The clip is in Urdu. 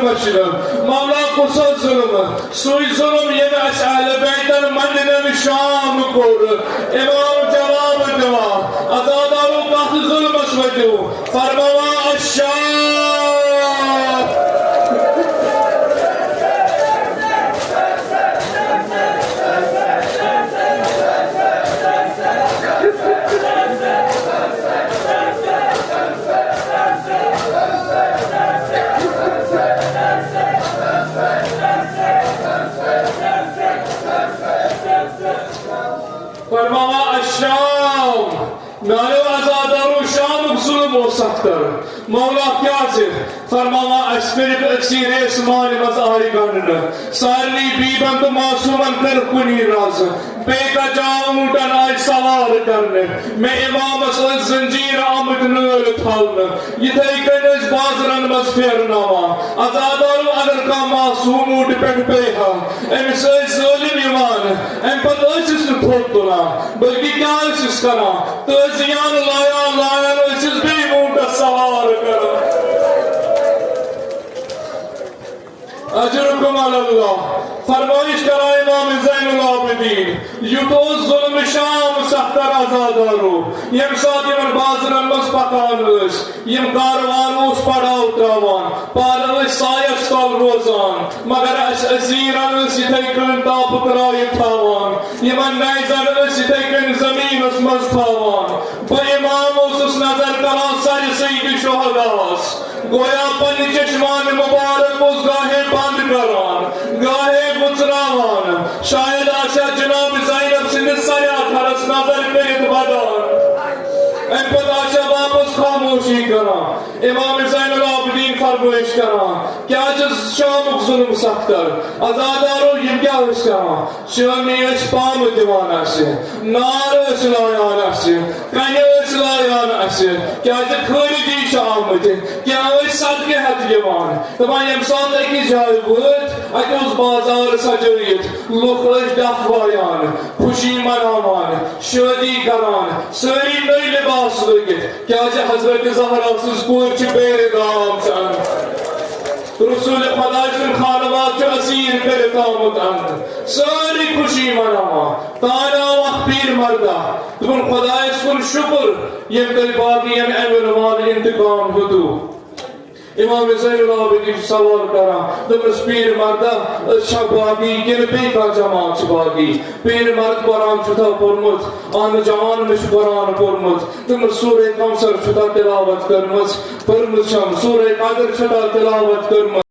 المشرق مولا قصد ظلم سوی ظلم یم اس اہل بیتن مندن شام کور امام جواب دوا ازادارو کاخ ظلم اسودو فرموا الشام فرماوا الشام میانو ازادارو شام ظلم ہو سکتا مولا کیا سے فرماوا اسپرک اکثیر اسمان مزاری گنن سارنی بیبن تو معصومن کر کنی راز بیتا جاؤں اٹھن آج سوار کرنے میں امام اسل زنجیر آمد نول تھالن یہ طریقہ اس بازرن مز پھیرناوا ازادارو اگر کا معصوم اٹھ پیٹ پیہا امس ظلم ایمان ام پت اسس نتھوٹ تلا بلکہ کیا اسس کرا تو زیان لایا اسس بھی مونٹا سوار کرا اجرکم علی اللہ فرمائش کرا امام زین العابدین یوتو ظلم شام سختر ازادارو یم ساتھ یمن بازرن مز پکان اس یم کاروان اس پڑاو تراوان پال اس سایت سال روزان مگر اس اسیرن اس یتھے تاپ کرائے تھاوان یمن نیزن اس یتھے زمین اس مز تھاوان با امام اس نظر کران سر سید شہداس گویا پنی چشمان مبارک اس گاہے بند کران گاہے بچراوان شاید آشا جناب زینب سندھ سریات حرس نظر کرت بدان ان پت آشا واپس خاموشی کران امام زین العابدین فرمائش کران کیا جس شامک ظلم سختر ازادارو یم کیا اس کران شامی اس پام دیوانا سے نار اس لایانا سے کنی اس لایانا سے کیا جس کھوری دی شامت کیا اس صدقے حد یوان تمہیں یم ساتھ ایکی جائے بود اگر اس بازار سجویت لوگ اس دف وایان خوشی مناوان شادی کران سری نئی لباس لگت کیا جا حضرت زہرا سسکور چی بیر دام چند رسول خدا جن خانوات جو اسیر کرتا آمد اند ساری خوشی مناوان تانا وقت پیر مردہ تمہیں خدا اس کن شکر یم کل باقی یم ایمن وان انتقام ہدو امام زین العابدین سوال کرا دمس پیر مردہ شب باقی ین بیتا جماعت چھ باقی پیر مرد قرآن چھتا پرمت آن جوان مش قرآن پرمت دمس سورہ کمسر چھتا تلاوت کرمت پرمت شم سورہ قادر چھتا تلاوت کرمت